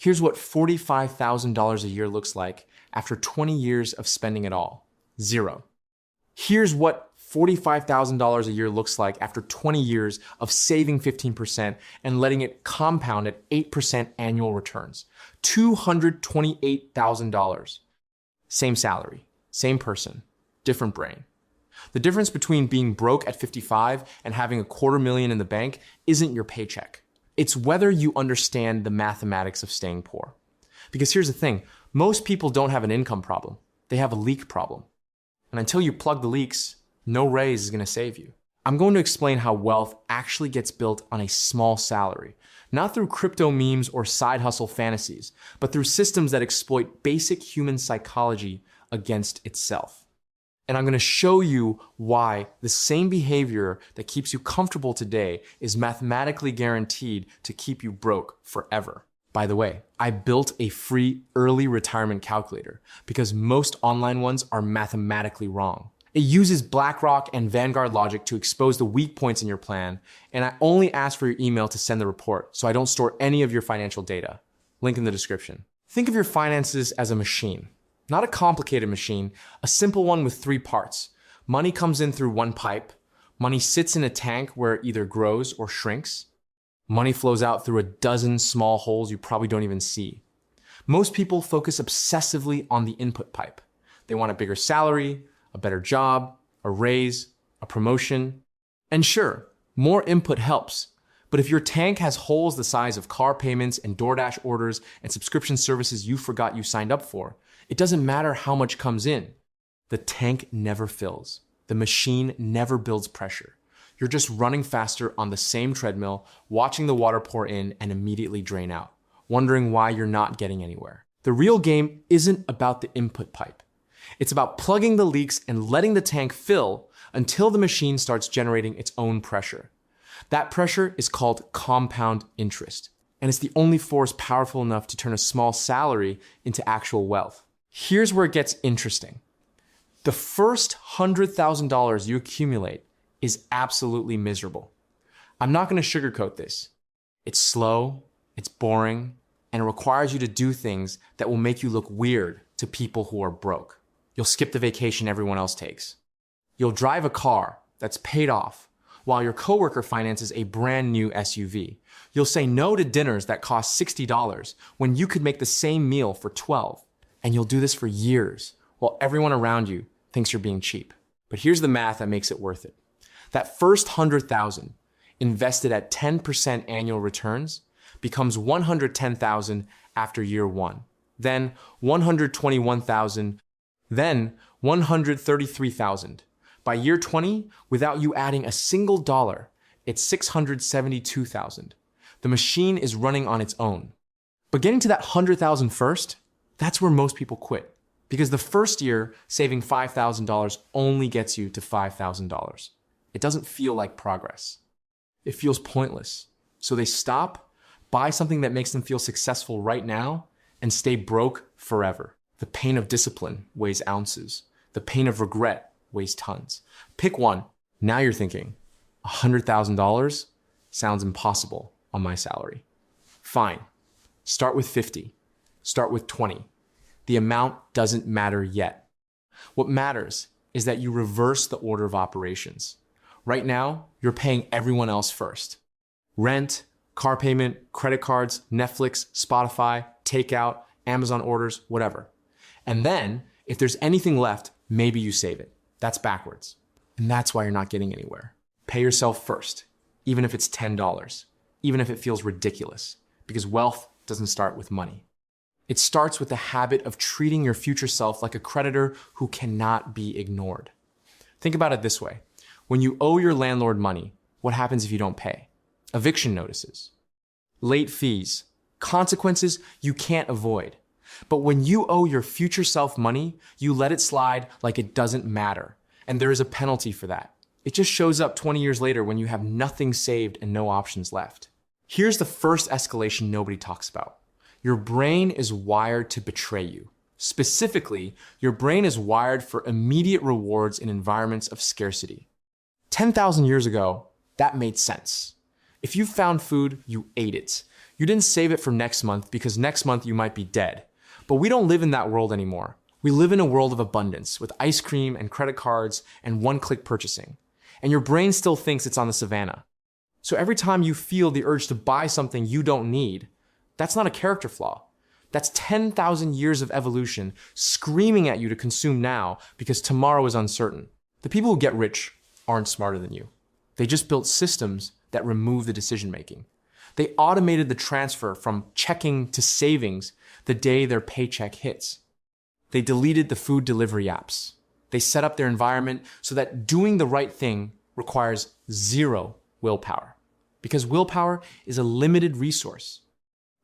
Here's what $45,000 a year looks like after 20 years of spending it all. Zero. Here's what $45,000 a year looks like after 20 years of saving 15% and letting it compound at 8% annual returns. $228,000. Same salary, same person, different brain. The difference between being broke at 55 and having $250,000 in the bank isn't your paycheck. It's whether you understand the mathematics of staying poor. Because here's the thing, most people don't have an income problem. They have a leak problem. And until you plug the leaks, no raise is going to save you. I'm going to explain how wealth actually gets built on a small salary, not through crypto memes or side hustle fantasies, but through systems that exploit basic human psychology against itself. And I'm going to show you why the same behavior that keeps you comfortable today is mathematically guaranteed to keep you broke forever. By the way, I built a free early retirement calculator because most online ones are mathematically wrong. It uses BlackRock and Vanguard logic to expose the weak points in your plan, and I only ask for your email to send the report, so I don't store any of your financial data. Link in the description. Think of your finances as a machine. Not a complicated machine, a simple one with 3 parts. Money comes in through one pipe. Money sits in a tank where it either grows or shrinks. Money flows out through a dozen small holes you probably don't even see. Most people focus obsessively on the input pipe. They want a bigger salary, a better job, a raise, a promotion. And sure, more input helps. But if your tank has holes the size of car payments and DoorDash orders and subscription services you forgot you signed up for, it doesn't matter how much comes in. The tank never fills. The machine never builds pressure. You're just running faster on the same treadmill, watching the water pour in and immediately drain out, wondering why you're not getting anywhere. The real game isn't about the input pipe. It's about plugging the leaks and letting the tank fill until the machine starts generating its own pressure. That pressure is called compound interest, and it's the only force powerful enough to turn a small salary into actual wealth. Here's where it gets interesting. The first $100,000 you accumulate is absolutely miserable. I'm not going to sugarcoat this. It's slow, it's boring, and it requires you to do things that will make you look weird to people who are broke. You'll skip the vacation everyone else takes. You'll drive a car that's paid off while your coworker finances a brand new SUV. You'll say no to dinners that cost $60 when you could make the same meal for $12. And you'll do this for years while everyone around you thinks you're being cheap. But here's the math that makes it worth it. That first $100,000 invested at 10% annual returns becomes $110,000 after year 1, then $121,000, then $133,000. By year 20, without you adding a single dollar, it's $672,000. The machine is running on its own. But getting to that $100,000 first, that's where most people quit. Because the first year, saving $5,000 only gets you to $5,000. It doesn't feel like progress. It feels pointless. So they stop, buy something that makes them feel successful right now, and stay broke forever. The pain of discipline weighs ounces. The pain of regret weighs tons. Pick one. Now you're thinking, $100,000 sounds impossible on my salary. Fine. Start with 50. Start with 20. The amount doesn't matter yet. What matters is that you reverse the order of operations. Right now, you're paying everyone else first. Rent, car payment, credit cards, Netflix, Spotify, takeout, Amazon orders, whatever. And then, if there's anything left, maybe you save it. That's backwards. And that's why you're not getting anywhere. Pay yourself first, even if it's $10, even if it feels ridiculous, because wealth doesn't start with money. It starts with the habit of treating your future self like a creditor who cannot be ignored. Think about it this way. When you owe your landlord money, what happens if you don't pay? Eviction notices, late fees, consequences you can't avoid. But when you owe your future self money, you let it slide like it doesn't matter. And there is a penalty for that. It just shows up 20 years later when you have nothing saved and no options left. Here's the first escalation nobody talks about. Your brain is wired to betray you. Specifically, your brain is wired for immediate rewards in environments of scarcity. 10,000 years ago, that made sense. If you found food, you ate it. You didn't save it for next month because next month you might be dead. But we don't live in that world anymore. We live in a world of abundance with ice cream and credit cards and one-click purchasing. And your brain still thinks it's on the savannah. So every time you feel the urge to buy something you don't need, that's not a character flaw. That's 10,000 years of evolution screaming at you to consume now because tomorrow is uncertain. The people who get rich aren't smarter than you. They just built systems that remove the decision making. They automated the transfer from checking to savings the day their paycheck hits. They deleted the food delivery apps. They set up their environment so that doing the right thing requires zero willpower. Because willpower is a limited resource.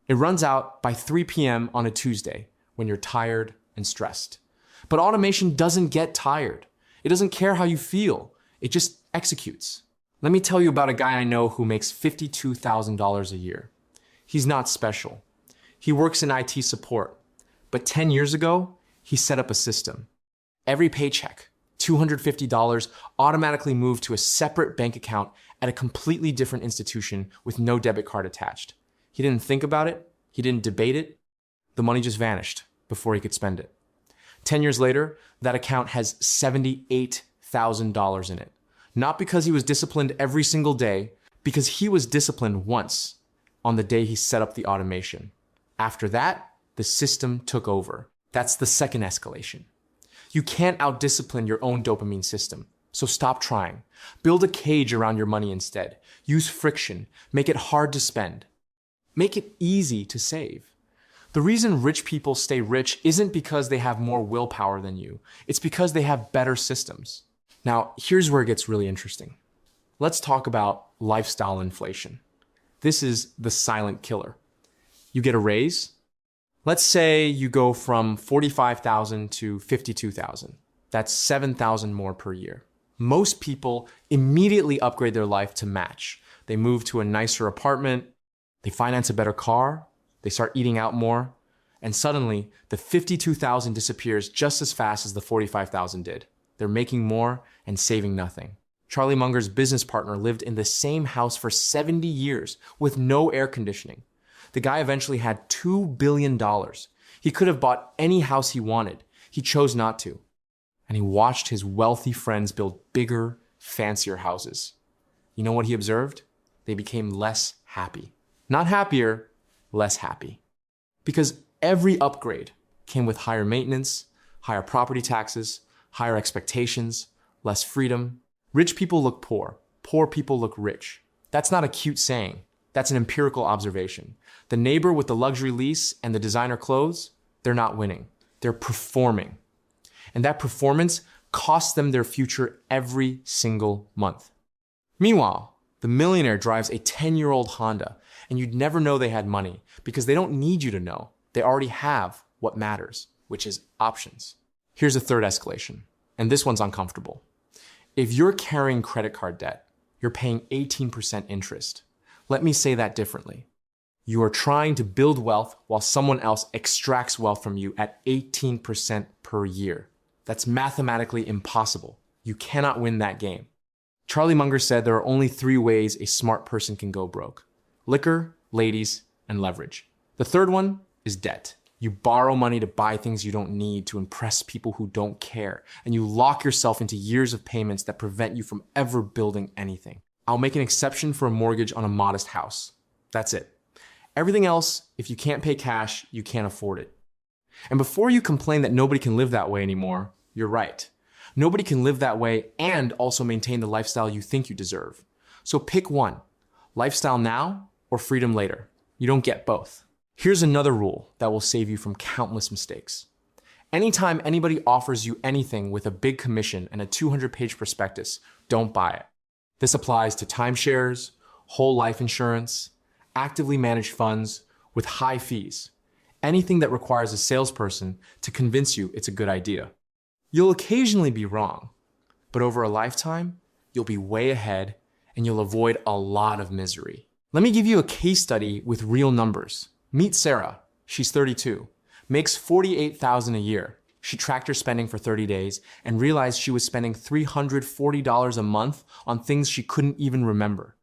It runs out by 3 p.m. on a Tuesday when you're tired and stressed. But automation doesn't get tired. It doesn't care how you feel. It just executes. Let me tell you about a guy I know who makes $52,000 a year. He's not special. He works in IT support. But 10 years ago, he set up a system. Every paycheck, $250, automatically moved to a separate bank account at a completely different institution with no debit card attached. He didn't think about it. He didn't debate it. The money just vanished before he could spend it. 10 years later, that account has $78,000 in it. Not because he was disciplined every single day, because he was disciplined once on the day he set up the automation. After that, the system took over. That's the second escalation. You can't out-discipline your own dopamine system, so stop trying. Build a cage around your money instead. Use friction. Make it hard to spend. Make it easy to save. The reason rich people stay rich isn't because they have more willpower than you. It's because they have better systems. Now, here's where it gets really interesting. Let's talk about lifestyle inflation. This is the silent killer. You get a raise. Let's say you go from $45,000 to $52,000. That's $7,000 more per year. Most people immediately upgrade their life to match. They move to a nicer apartment. They finance a better car, they start eating out more, and suddenly the $52,000 disappears just as fast as the $45,000 did. They're making more and saving nothing. Charlie Munger's business partner lived in the same house for 70 years with no air conditioning. The guy eventually had $2 billion. He could have bought any house he wanted. He chose not to. And he watched his wealthy friends build bigger, fancier houses. You know what he observed? They became less happy. Not happier, less happy. Because every upgrade came with higher maintenance, higher property taxes, higher expectations, less freedom. Rich people look poor. Poor people look rich. That's not a cute saying. That's an empirical observation. The neighbor with the luxury lease and the designer clothes, they're not winning. They're performing. And that performance costs them their future every single month. Meanwhile, the millionaire drives a 10-year-old Honda, and you'd never know they had money because they don't need you to know. They already have what matters, which is options. Here's a third escalation, and this one's uncomfortable. If you're carrying credit card debt, you're paying 18% interest. Let me say that differently. You are trying to build wealth while someone else extracts wealth from you at 18% per year. That's mathematically impossible. You cannot win that game. Charlie Munger said there are only 3 ways a smart person can go broke: liquor, ladies, and leverage. The third one is debt. You borrow money to buy things you don't need to impress people who don't care, and you lock yourself into years of payments that prevent you from ever building anything. I'll make an exception for a mortgage on a modest house. That's it. Everything else, if you can't pay cash, you can't afford it. And before you complain that nobody can live that way anymore, you're right. Nobody can live that way and also maintain the lifestyle you think you deserve. So pick one: lifestyle now or freedom later. You don't get both. Here's another rule that will save you from countless mistakes. Anytime anybody offers you anything with a big commission and a 200-page prospectus, don't buy it. This applies to timeshares, whole life insurance, actively managed funds with high fees, anything that requires a salesperson to convince you it's a good idea. You'll occasionally be wrong, but over a lifetime, you'll be way ahead and you'll avoid a lot of misery. Let me give you a case study with real numbers. Meet Sarah. She's 32, makes $48,000 a year. She tracked her spending for 30 days and realized she was spending $340 a month on things she couldn't even remember.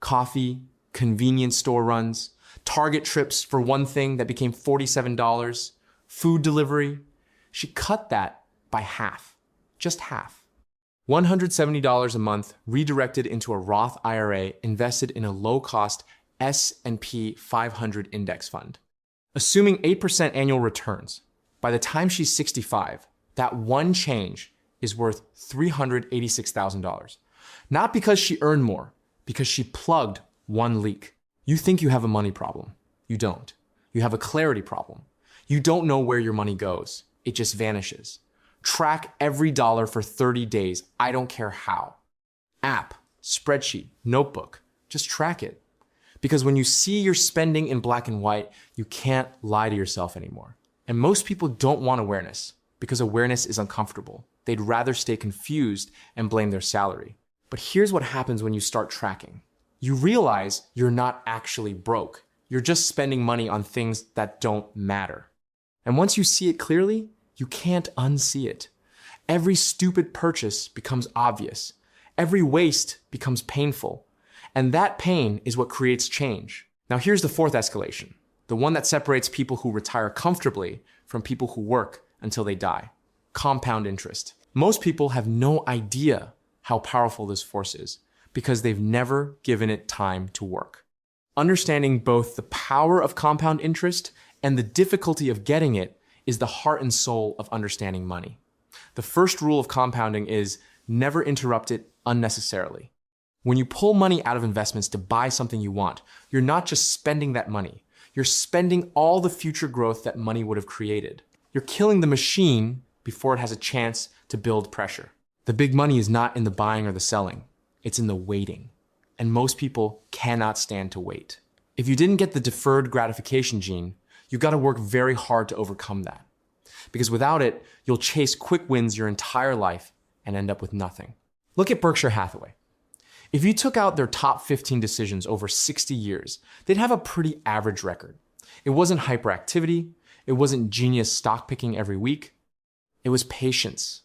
Coffee, convenience store runs, Target trips for one thing that became $47, food delivery. She cut that by half, just half. $170 a month redirected into a Roth IRA invested in a low-cost S&P 500 index fund. Assuming 8% annual returns, by the time she's 65, that one change is worth $386,000. Not because she earned more, because she plugged one leak. You think you have a money problem. You don't. You have a clarity problem. You don't know where your money goes. It just vanishes. Track every dollar for 30 days. I don't care how. App, spreadsheet, notebook. Just track it. Because when you see your spending in black and white, you can't lie to yourself anymore. And most people don't want awareness because awareness is uncomfortable. They'd rather stay confused and blame their salary. But here's what happens when you start tracking. You realize you're not actually broke. You're just spending money on things that don't matter. And once you see it clearly, you can't unsee it. Every stupid purchase becomes obvious. Every waste becomes painful. And that pain is what creates change. Now here's the fourth escalation, the one that separates people who retire comfortably from people who work until they die. Compound interest. Most people have no idea how powerful this force is because they've never given it time to work. Understanding both the power of compound interest and the difficulty of getting it is the heart and soul of understanding money. The first rule of compounding is never interrupt it unnecessarily. When you pull money out of investments to buy something you want, you're not just spending that money. You're spending all the future growth that money would have created. You're killing the machine before it has a chance to build pressure. The big money is not in the buying or the selling. It's in the waiting. And most people cannot stand to wait. If you didn't get the deferred gratification gene, you've got to work very hard to overcome that. Because without it, you'll chase quick wins your entire life and end up with nothing. Look at Berkshire Hathaway. If you took out their top 15 decisions over 60 years, they'd have a pretty average record. It wasn't hyperactivity. It wasn't genius stock picking every week. It was patience,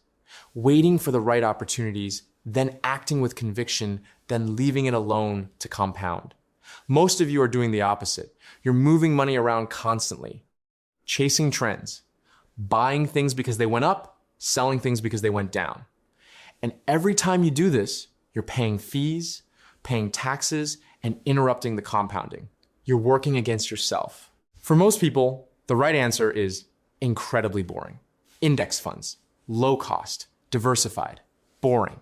waiting for the right opportunities, then acting with conviction, then leaving it alone to compound. Most of you are doing the opposite. You're moving money around constantly, chasing trends, buying things because they went up, selling things because they went down. And every time you do this, you're paying fees, paying taxes, and interrupting the compounding. You're working against yourself. For most people, the right answer is incredibly boring. Index funds, low cost, diversified, boring.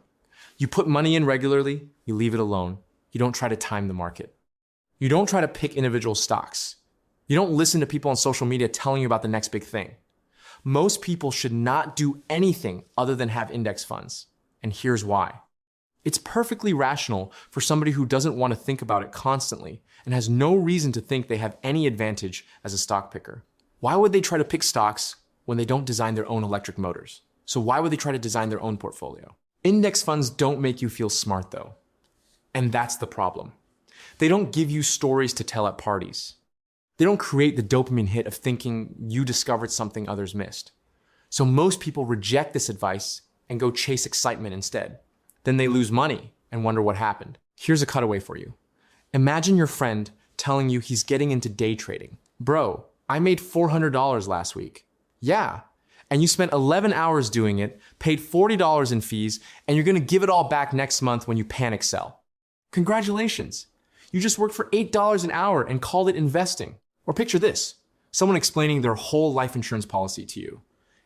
You put money in regularly, you leave it alone. You don't try to time the market. You don't try to pick individual stocks. You don't listen to people on social media telling you about the next big thing. Most people should not do anything other than have index funds. And here's why. It's perfectly rational for somebody who doesn't want to think about it constantly and has no reason to think they have any advantage as a stock picker. Why would they try to pick stocks when they don't design their own electric motors? So why would they try to design their own portfolio? Index funds don't make you feel smart though. And that's the problem. They don't give you stories to tell at parties. They don't create the dopamine hit of thinking you discovered something others missed. So most people reject this advice and go chase excitement instead. Then they lose money and wonder what happened. Here's a cutaway for you. Imagine your friend telling you he's getting into day trading. Bro, I made $400 last week. Yeah. And you spent 11 hours doing it, paid $40 in fees, and you're gonna give it all back next month when you panic sell. Congratulations. You just worked for $8 an hour and called it investing. Or picture this, someone explaining their whole life insurance policy to you.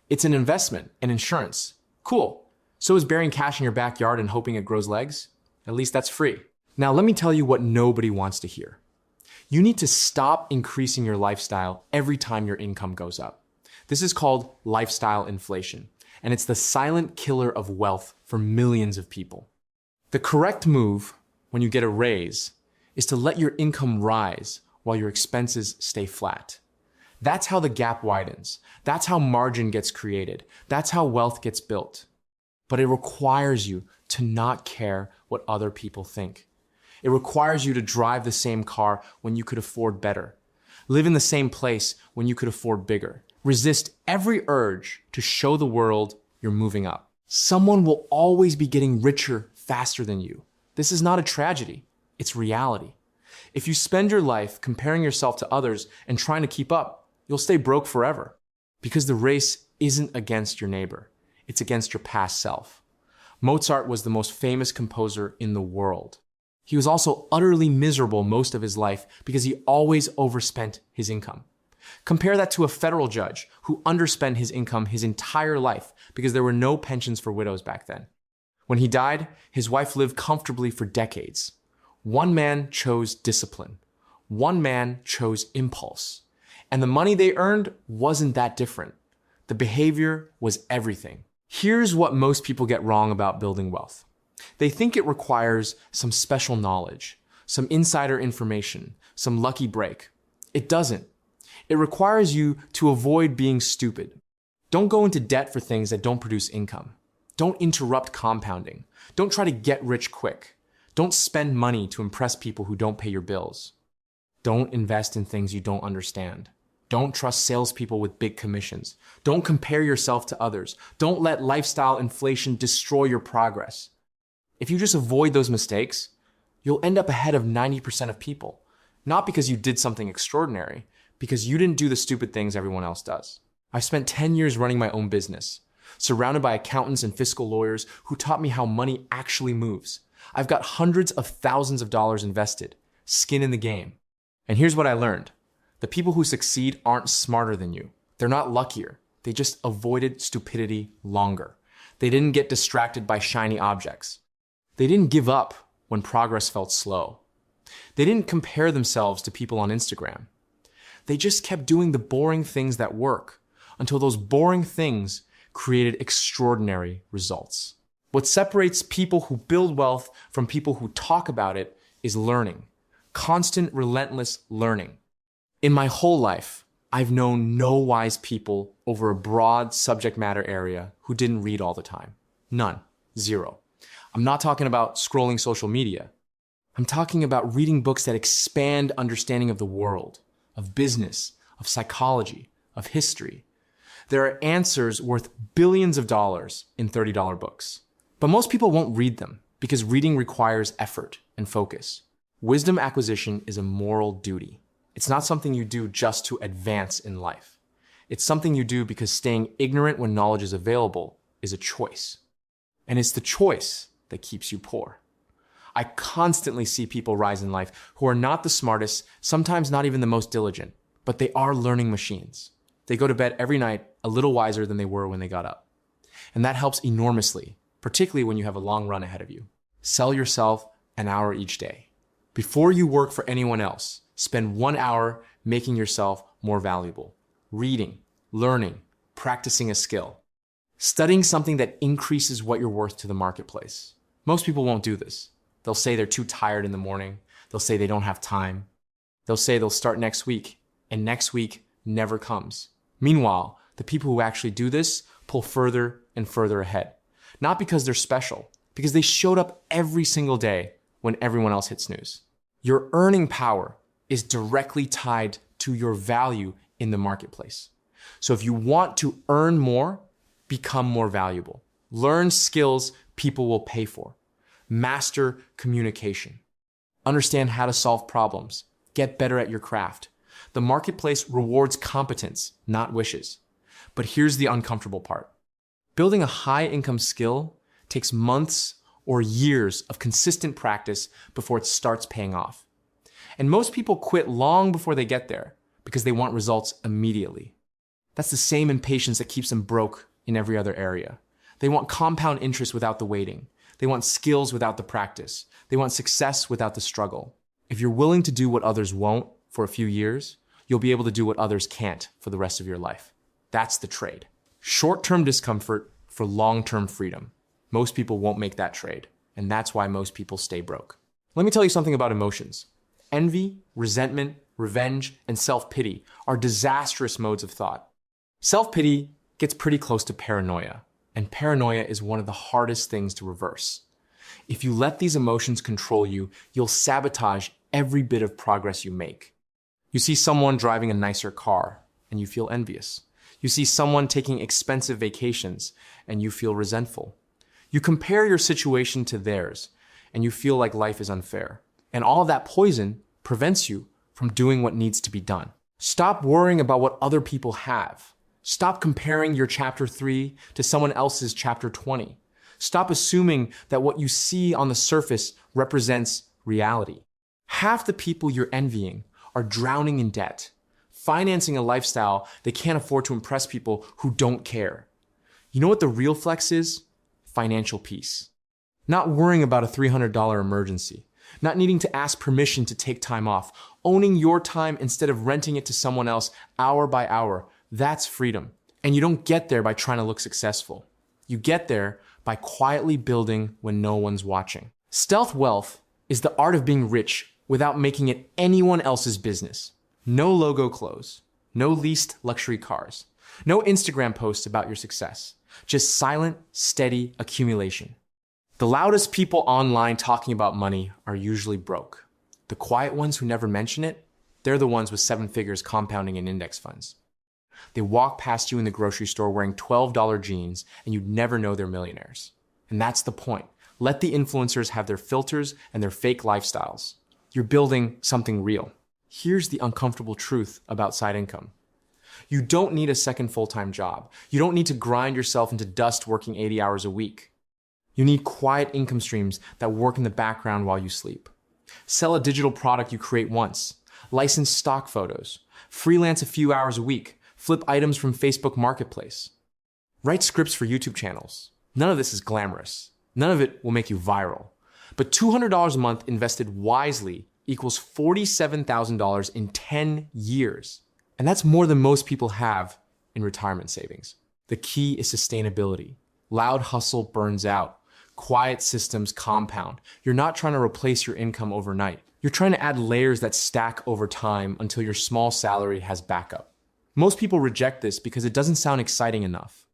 It's an investment, an insurance. Cool. So is burying cash in your backyard and hoping it grows legs? At least that's free. Now let me tell you what nobody wants to hear. You need to stop increasing your lifestyle every time your income goes up. This is called lifestyle inflation, and it's the silent killer of wealth for millions of people. The correct move when you get a raise is to let your income rise while your expenses stay flat. That's how the gap widens. That's how margin gets created. That's how wealth gets built. But it requires you to not care what other people think. It requires you to drive the same car when you could afford better. Live in the same place when you could afford bigger. Resist every urge to show the world you're moving up. Someone will always be getting richer faster than you. This is not a tragedy. It's reality. If you spend your life comparing yourself to others and trying to keep up, you'll stay broke forever. Because the race isn't against your neighbor, it's against your past self. Mozart was the most famous composer in the world. He was also utterly miserable most of his life because he always overspent his income. Compare that to a federal judge who underspent his income his entire life because there were no pensions for widows back then. When he died, his wife lived comfortably for decades. One man chose discipline. One man chose impulse. And the money they earned wasn't that different. The behavior was everything. Here's what most people get wrong about building wealth. They think it requires some special knowledge, some insider information, some lucky break. It doesn't. It requires you to avoid being stupid. Don't go into debt for things that don't produce income. Don't interrupt compounding. Don't try to get rich quick. Don't spend money to impress people who don't pay your bills. Don't invest in things you don't understand. Don't trust salespeople with big commissions. Don't compare yourself to others. Don't let lifestyle inflation destroy your progress. If you just avoid those mistakes, you'll end up ahead of 90% of people. Not because you did something extraordinary, because you didn't do the stupid things everyone else does. I've spent 10 years running my own business, surrounded by accountants and fiscal lawyers who taught me how money actually moves. I've got hundreds of thousands of dollars invested, skin in the game. And here's what I learned. The people who succeed aren't smarter than you. They're not luckier. They just avoided stupidity longer. They didn't get distracted by shiny objects. They didn't give up when progress felt slow. They didn't compare themselves to people on Instagram. They just kept doing the boring things that work until those boring things created extraordinary results. What separates people who build wealth from people who talk about it is learning. Constant, relentless learning. In my whole life, I've known no wise people over a broad subject matter area who didn't read all the time. None. Zero. I'm not talking about scrolling social media. I'm talking about reading books that expand understanding of the world, of business, of psychology, of history. There are answers worth billions of dollars in $30 books. But most people won't read them because reading requires effort and focus. Wisdom acquisition is a moral duty. It's not something you do just to advance in life. It's something you do because staying ignorant when knowledge is available is a choice. And it's the choice that keeps you poor. I constantly see people rise in life who are not the smartest, sometimes not even the most diligent, but they are learning machines. They go to bed every night a little wiser than they were when they got up. And that helps enormously, particularly when you have a long run ahead of you. Sell yourself an hour each day. Before you work for anyone else, spend 1 hour making yourself more valuable. Reading, learning, practicing a skill. Studying something that increases what you're worth to the marketplace. Most people won't do this. They'll say they're too tired in the morning. They'll say they don't have time. They'll say they'll start next week, and next week never comes. Meanwhile, the people who actually do this pull further and further ahead. Not because they're special, because they showed up every single day when everyone else hit snooze. Your earning power is directly tied to your value in the marketplace. So if you want to earn more, become more valuable. Learn skills people will pay for. Master communication. Understand how to solve problems. Get better at your craft. The marketplace rewards competence, not wishes. But here's the uncomfortable part. Building a high-income skill takes months or years of consistent practice before it starts paying off. And most people quit long before they get there because they want results immediately. That's the same impatience that keeps them broke in every other area. They want compound interest without the waiting. They want skills without the practice. They want success without the struggle. If you're willing to do what others won't for a few years, you'll be able to do what others can't for the rest of your life. That's the trade. Short-term discomfort for long-term freedom. Most people won't make that trade, and that's why most people stay broke. Let me tell you something about emotions. Envy, resentment, revenge, and self-pity are disastrous modes of thought. Self-pity gets pretty close to paranoia, and paranoia is one of the hardest things to reverse. If you let these emotions control you, you'll sabotage every bit of progress you make. You see someone driving a nicer car, and you feel envious. You see someone taking expensive vacations, and you feel resentful. You compare your situation to theirs, and you feel like life is unfair. And all of that poison prevents you from doing what needs to be done. Stop worrying about what other people have. Stop comparing your chapter 3 to someone else's chapter 20. Stop assuming that what you see on the surface represents reality. Half the people you're envying are drowning in debt, financing a lifestyle they can't afford to impress people who don't care. You know what the real flex is? Financial peace. Not worrying about a $300 emergency. Not needing to ask permission to take time off. Owning your time instead of renting it to someone else hour by hour. That's freedom. And you don't get there by trying to look successful. You get there by quietly building when no one's watching. Stealth wealth is the art of being rich without making it anyone else's business. No logo clothes. No leased luxury cars. No Instagram posts about your success. Just silent, steady accumulation. The loudest people online talking about money are usually broke. The quiet ones who never mention it, they're the ones with 7 figures compounding in index funds. They walk past you in the grocery store wearing $12 jeans and you'd never know they're millionaires. And that's the point. Let the influencers have their filters and their fake lifestyles. You're building something real. Here's the uncomfortable truth about side income. You don't need a second full-time job. You don't need to grind yourself into dust working 80 hours a week. You need quiet income streams that work in the background while you sleep. Sell a digital product you create once. License stock photos. Freelance a few hours a week. Flip items from Facebook Marketplace. Write scripts for YouTube channels. None of this is glamorous. None of it will make you viral. But $200 a month invested wisely equals $47,000 in 10 years. And that's more than most people have in retirement savings. The key is sustainability. Loud hustle burns out. Quiet systems compound. You're not trying to replace your income overnight. You're trying to add layers that stack over time until your small salary has backup. Most people reject this because it doesn't sound exciting enough.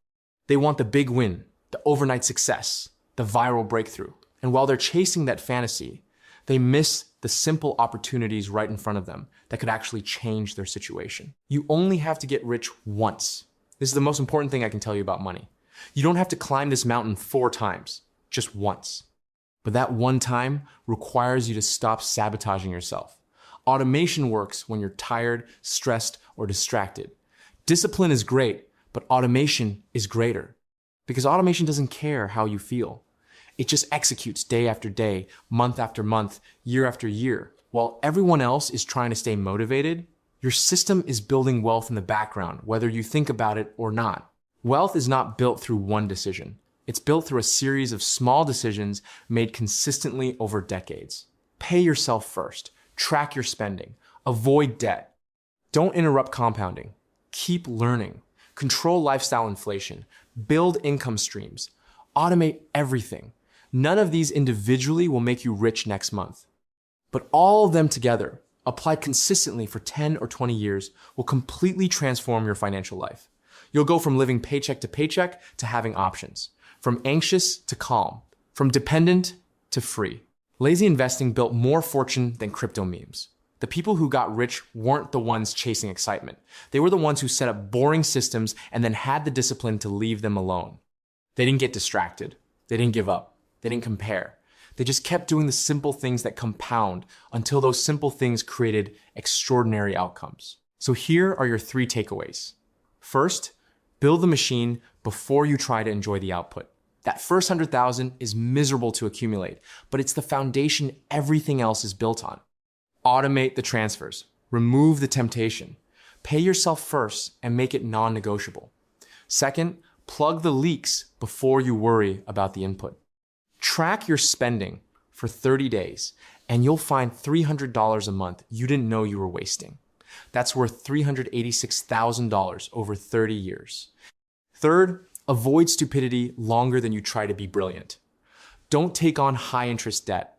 They want the big win, the overnight success, the viral breakthrough. And while they're chasing that fantasy, they miss the simple opportunities right in front of them that could actually change their situation. You only have to get rich once. This is the most important thing I can tell you about money. You don't have to climb this mountain 4 times, just once. But that one time requires you to stop sabotaging yourself. Automation works when you're tired, stressed, or distracted. Discipline is great, but automation is greater. Because automation doesn't care how you feel. It just executes day after day, month after month, year after year. While everyone else is trying to stay motivated, your system is building wealth in the background, whether you think about it or not. Wealth is not built through one decision. It's built through a series of small decisions made consistently over decades. Pay yourself first. Track your spending. Avoid debt. Don't interrupt compounding. Keep learning. Control lifestyle inflation. Build income streams. Automate everything. None of these individually will make you rich next month. But all of them together, applied consistently for 10 or 20 years, will completely transform your financial life. You'll go from living paycheck to paycheck to having options. From anxious to calm. From dependent to free. Lazy investing built more fortune than crypto memes. The people who got rich weren't the ones chasing excitement. They were the ones who set up boring systems and then had the discipline to leave them alone. They didn't get distracted. They didn't give up. They didn't compare. They just kept doing the simple things that compound until those simple things created extraordinary outcomes. So here are your 3 takeaways. First, build the machine before you try to enjoy the output. That first 100,000 is miserable to accumulate, but it's the foundation everything else is built on. Automate the transfers. Remove the temptation. Pay yourself first and make it non-negotiable. Second, plug the leaks before you worry about the input. Track your spending for 30 days and you'll find $300 a month you didn't know you were wasting. That's worth $386,000 over 30 years. Third, avoid stupidity longer than you try to be brilliant. Don't take on high interest debt.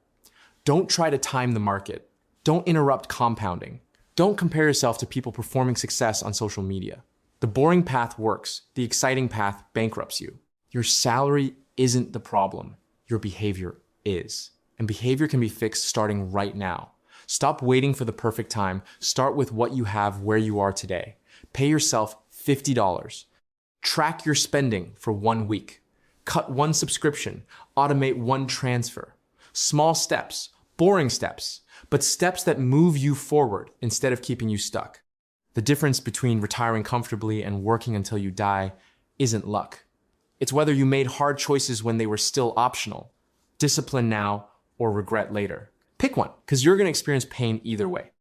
Don't try to time the market. Don't interrupt compounding. Don't compare yourself to people performing success on social media. The boring path works. The exciting path bankrupts you. Your salary isn't the problem. Your behavior is. And behavior can be fixed starting right now. Stop waiting for the perfect time. Start with what you have where you are today. Pay yourself $50. Track your spending for 1 week. Cut 1 subscription. Automate 1 transfer. Small steps, boring steps. but steps that move you forward instead of keeping you stuck. The difference between retiring comfortably and working until you die isn't luck. It's whether you made hard choices when they were still optional, discipline now, or regret later. Pick one, because you're going to experience pain either way.